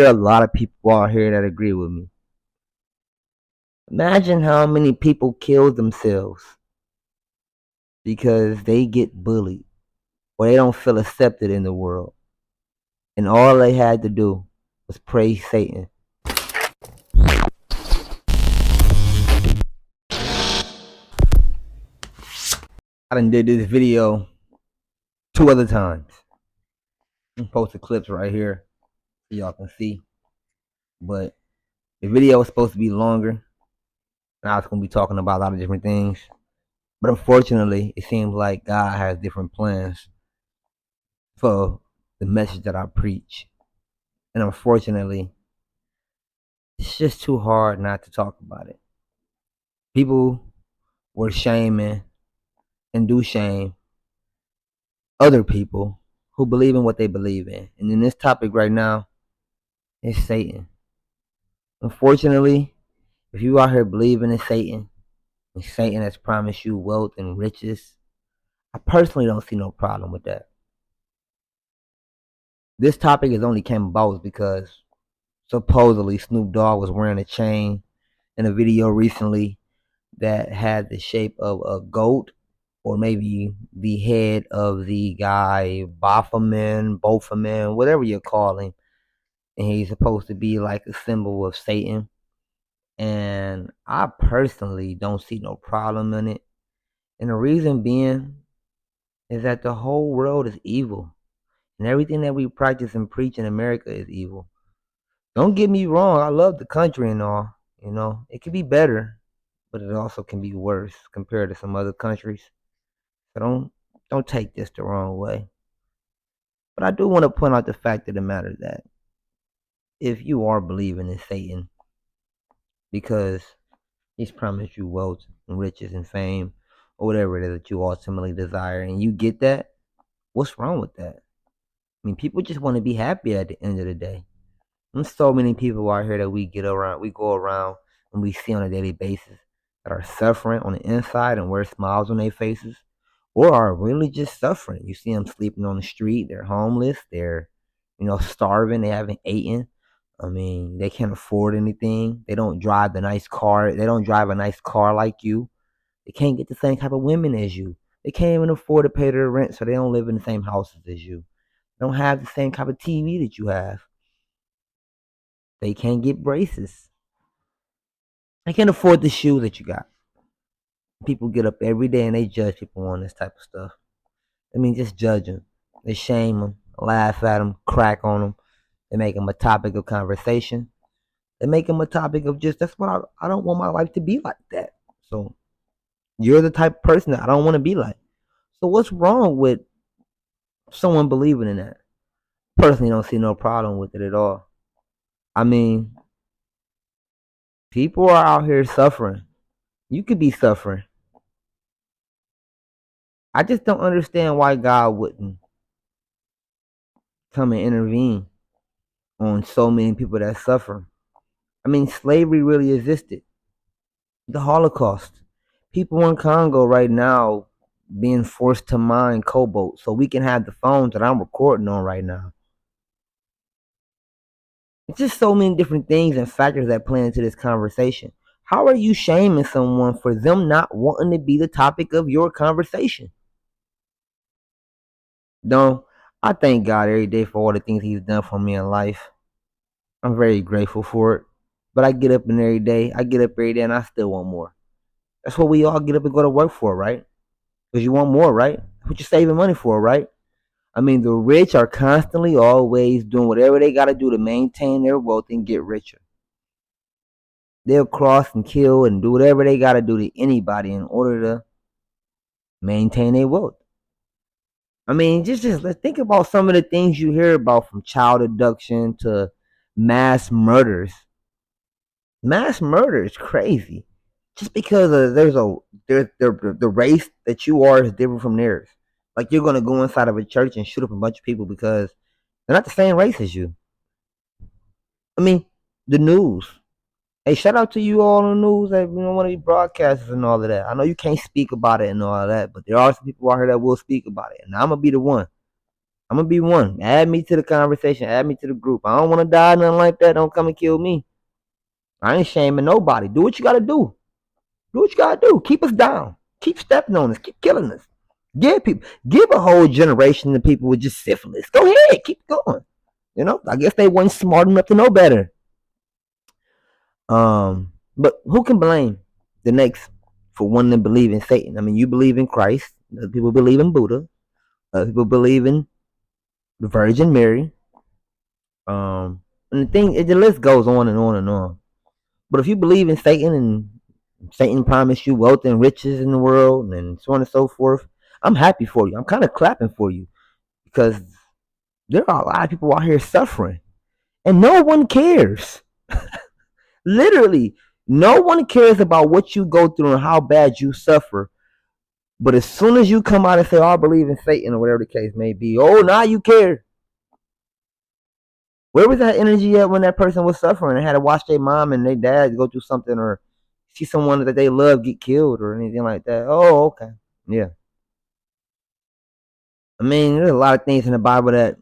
There are a lot of people out here that agree with me. Imagine how many people kill themselves because they get bullied or they don't feel accepted in the world. And all they had to do was praise Satan. I done did this video 2 other times. I'm posting clips right here so y'all can see. But the video was supposed to be longer. And I was going to be talking about a lot of different things. But unfortunately, it seems like God has different plans for the message that I preach. And unfortunately, it's just too hard not to talk about it. People were shaming and do shame other people who believe in what they believe in. And in this topic right now, it's Satan. Unfortunately, if you out here believing in Satan, and Satan has promised you wealth and riches, I personally don't see no problem with that. This topic has only came about because supposedly Snoop Dogg was wearing a chain in a video recently that had the shape of a goat or maybe the head of the guy Baphomet, whatever you call him. And he's supposed to be like a symbol of Satan. And I personally don't see no problem in it. And the reason being is that the whole world is evil. And everything that we practice and preach in America is evil. Don't get me wrong, I love the country and all. You know, it could be better, but it also can be worse compared to some other countries. So don't take this the wrong way. But I do want to point out the fact of the matter that if you are believing in Satan because he's promised you wealth and riches and fame or whatever it is that you ultimately desire and you get that, what's wrong with that? I mean, people just want to be happy at the end of the day. There's so many people out here that we go around and we see on a daily basis that are suffering on the inside and wear smiles on their faces or are really just suffering. You see them sleeping on the street, they're homeless, they're, starving, they haven't eaten. I mean, they can't afford anything. They don't drive the nice car. They don't drive a nice car like you. They can't get the same type of women as you. They can't even afford to pay their rent, so they don't live in the same houses as you. They don't have the same type of TV that you have. They can't get braces. They can't afford the shoes that you got. People get up every day and they judge people on this type of stuff. I mean, just judge them. They shame them, laugh at them, crack on them. They make them a topic of conversation. They make them a topic of just, that's what I don't want my life to be like that. So you're the type of person that I don't want to be like. So what's wrong with someone believing in that? Personally, don't see no problem with it at all. I mean, people are out here suffering. You could be suffering. I just don't understand why God wouldn't come and intervene on so many people that suffer. I mean, slavery really existed. The Holocaust. People in Congo right now being forced to mine cobalt so we can have the phones that I'm recording on right now. It's just so many different things and factors that play into this conversation. How are you shaming someone for them not wanting to be the topic of your conversation? No, I thank God every day for all the things He's done for me in life. I'm very grateful for it. But I get up every day and I still want more. That's what we all get up and go to work for, right? Because you want more, right? That's what you're saving money for, right? I mean, the rich are constantly always doing whatever they got to do to maintain their wealth and get richer. They'll cross and kill and do whatever they got to do to anybody in order to maintain their wealth. I mean, just let's think about some of the things you hear about, from child abduction to mass murders. Mass murder is crazy. Just because the race that you are is different from theirs. Like, you're gonna go inside of a church and shoot up a bunch of people because they're not the same race as you. I mean, the news. Hey, shout out to you all on the news that want to be broadcasters and all of that. I know you can't speak about it and all of that, but there are some people out here that will speak about it, and I'm gonna be the one. I'm gonna be one. Add me to the conversation. Add me to the group. I don't want to die, nothing like that. Don't come and kill me. I ain't shaming nobody. Do what you gotta do. Do what you gotta do. Keep us down. Keep stepping on us. Keep killing us. Give a whole generation of people with just syphilis. Go ahead. Keep going. I guess they weren't smart enough to know better. But who can blame the next for wanting to believe in Satan? I mean, you believe in Christ. Other people believe in Buddha. Other people believe in the Virgin Mary. And the list goes on and on and on. But if you believe in Satan and Satan promised you wealth and riches in the world and so on and so forth, I'm happy for you. I'm kind of clapping for you because there are a lot of people out here suffering and no one cares. Literally, no one cares about what you go through and how bad you suffer. But as soon as you come out and say, oh, I believe in Satan or whatever the case may be, oh, now you care. Where was that energy at when that person was suffering and had to watch their mom and their dad go through something or see someone that they love get killed or anything like that? Oh, okay. Yeah. I mean, there's a lot of things in the Bible that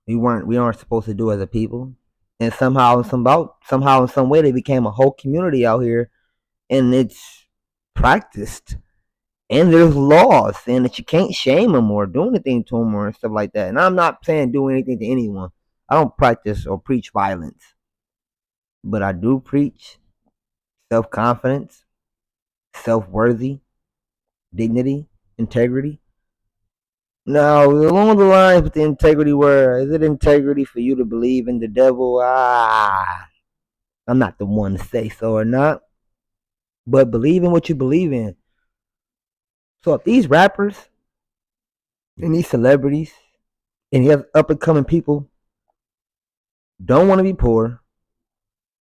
we aren't supposed to do as a people. And somehow in some way they became a whole community out here and it's practiced. And there's laws saying that you can't shame them or do anything to them or stuff like that. And I'm not saying do anything to anyone. I don't practice or preach violence. But I do preach self-confidence, self-worthy, dignity, integrity. Now, along the lines with the integrity word, is it integrity for you to believe in the devil? I'm not the one to say so or not. But believe in what you believe in. So if these rappers and these celebrities and these up and coming people don't want to be poor,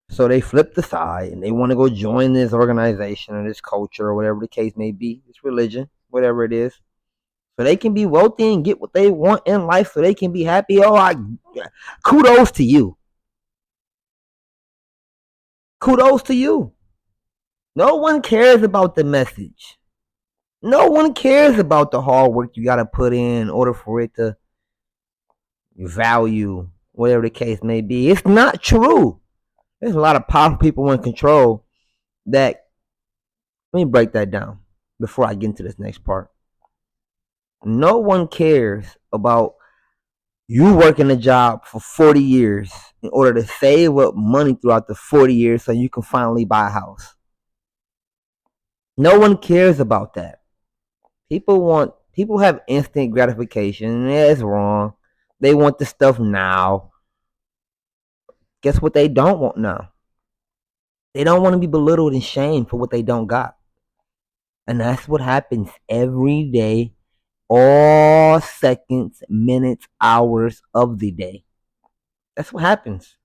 so they flip the side and they want to go join this organization or this culture or whatever the case may be, this religion, whatever it is, so they can be wealthy and get what they want in life so they can be happy. Kudos to you. Kudos to you. No one cares about the message. No one cares about the hard work you got to put in order for it to value, whatever the case may be. It's not true. There's a lot of powerful people in control that, let me break that down before I get into this next part. No one cares about you working a job for 40 years in order to save up money throughout the 40 years so you can finally buy a house. No one cares about that. People have instant gratification, and that's wrong. They want the stuff now. Guess what they don't want now? They don't want to be belittled and shamed for what they don't got. And that's what happens every day, all seconds, minutes, hours of the day. That's what happens.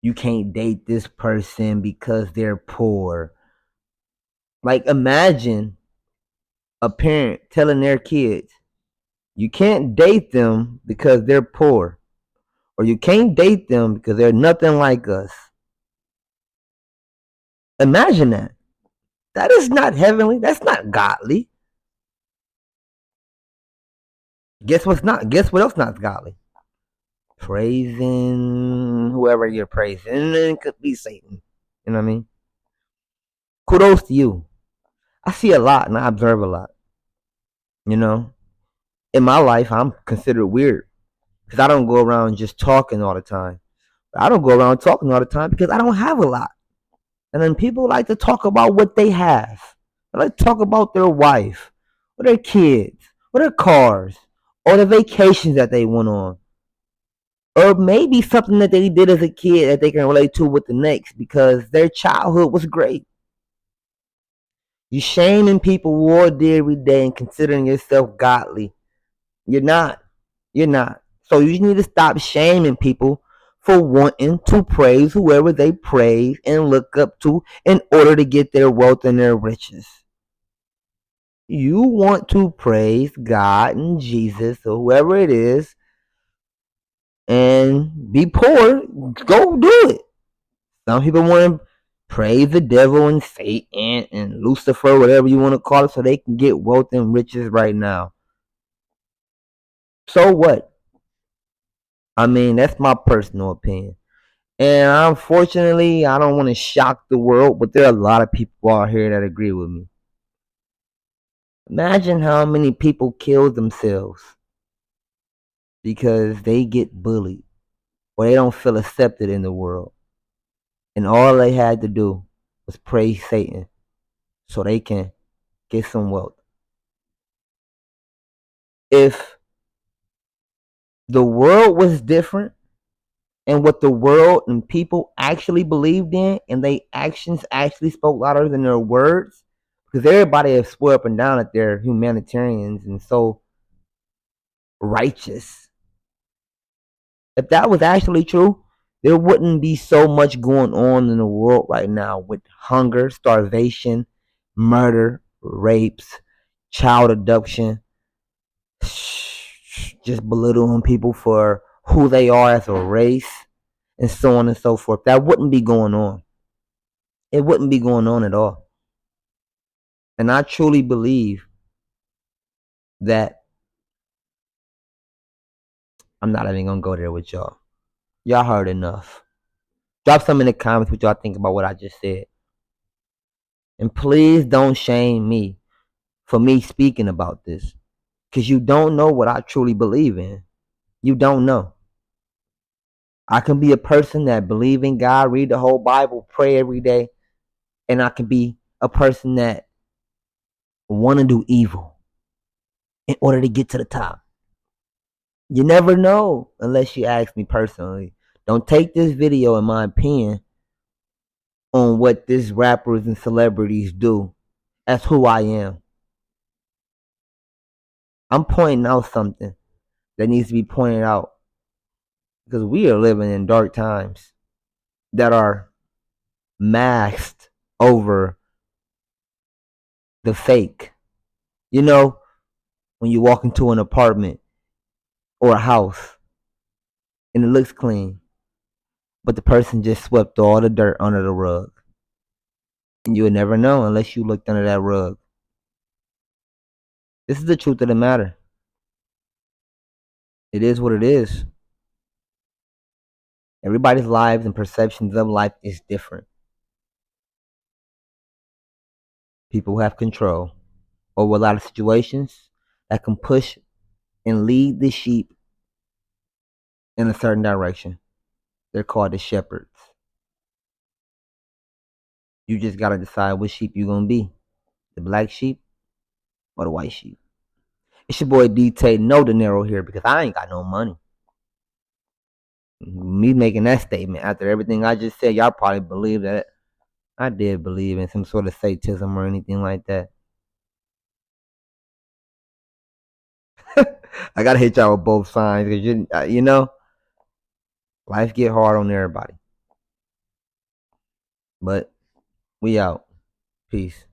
You can't date this person because they're poor. Like, imagine a parent telling their kids, you can't date them because they're poor. Or you can't date them because they're nothing like us. Imagine that. That is not heavenly. That's not godly. Guess what else not godly? Praising whoever you're praising. And it could be Satan. You know what I mean? Kudos to you. I see a lot and I observe a lot. In my life, I'm considered weird because I don't go around just talking all the time. I don't go around talking all the time because I don't have a lot. And then people like to talk about what they have. They like to talk about their wife, or their kids, or their cars, or the vacations that they went on. Or maybe something that they did as a kid that they can relate to with the next because their childhood was great. You shaming people all day every day and considering yourself godly. You're not. You're not. So you need to stop shaming people for wanting to praise whoever they praise and look up to in order to get their wealth and their riches. You want to praise God and Jesus or whoever it is and be poor, go do it. Some people want to praise the devil and Satan and Lucifer, whatever you want to call it, so they can get wealth and riches right now. So what? I mean, that's my personal opinion. And unfortunately, I don't want to shock the world, but there are a lot of people out here that agree with me. Imagine how many people kill themselves because they get bullied or they don't feel accepted in the world. And all they had to do was praise Satan so they can get some wealth. If the world was different and what the world and people actually believed in and their actions actually spoke louder than their words, because everybody has swear up and down that they're humanitarians and so righteous. If that was actually true, there wouldn't be so much going on in the world right now with hunger, starvation, murder, rapes, child abduction, just belittling people for who they are as a race, and so on and so forth. That wouldn't be going on. It wouldn't be going on at all. And I truly believe that I'm not even gonna go there with y'all. Y'all heard enough. Drop some in the comments what y'all think about what I just said. And please don't shame me for me speaking about this. Because you don't know what I truly believe in. You don't know. I can be a person that believe in God, read the whole Bible, pray every day, and I can be a person that want to do evil in order to get to the top. You never know unless you ask me personally. Don't take this video, in my opinion, on what these rappers and celebrities do. That's who I am. I'm pointing out something that needs to be pointed out because we are living in dark times that are masked over the fake. You know, when you walk into an apartment or a house and it looks clean, but the person just swept all the dirt under the rug. And you would never know unless you looked under that rug. This is the truth of the matter. It is what it is. Everybody's lives and perceptions of life is different. People who have control over a lot of situations that can push and lead the sheep in a certain direction. They're called the shepherds. You just gotta decide which sheep you're gonna be. The black sheep or the white sheep. It's your boy DtaeNoDinero here because I ain't got no money. Me making that statement after everything I just said, y'all probably believe that I did believe in some sort of Satanism or anything like that. I gotta hit y'all with both sides because you know, life get hard on everybody. But we out. Peace.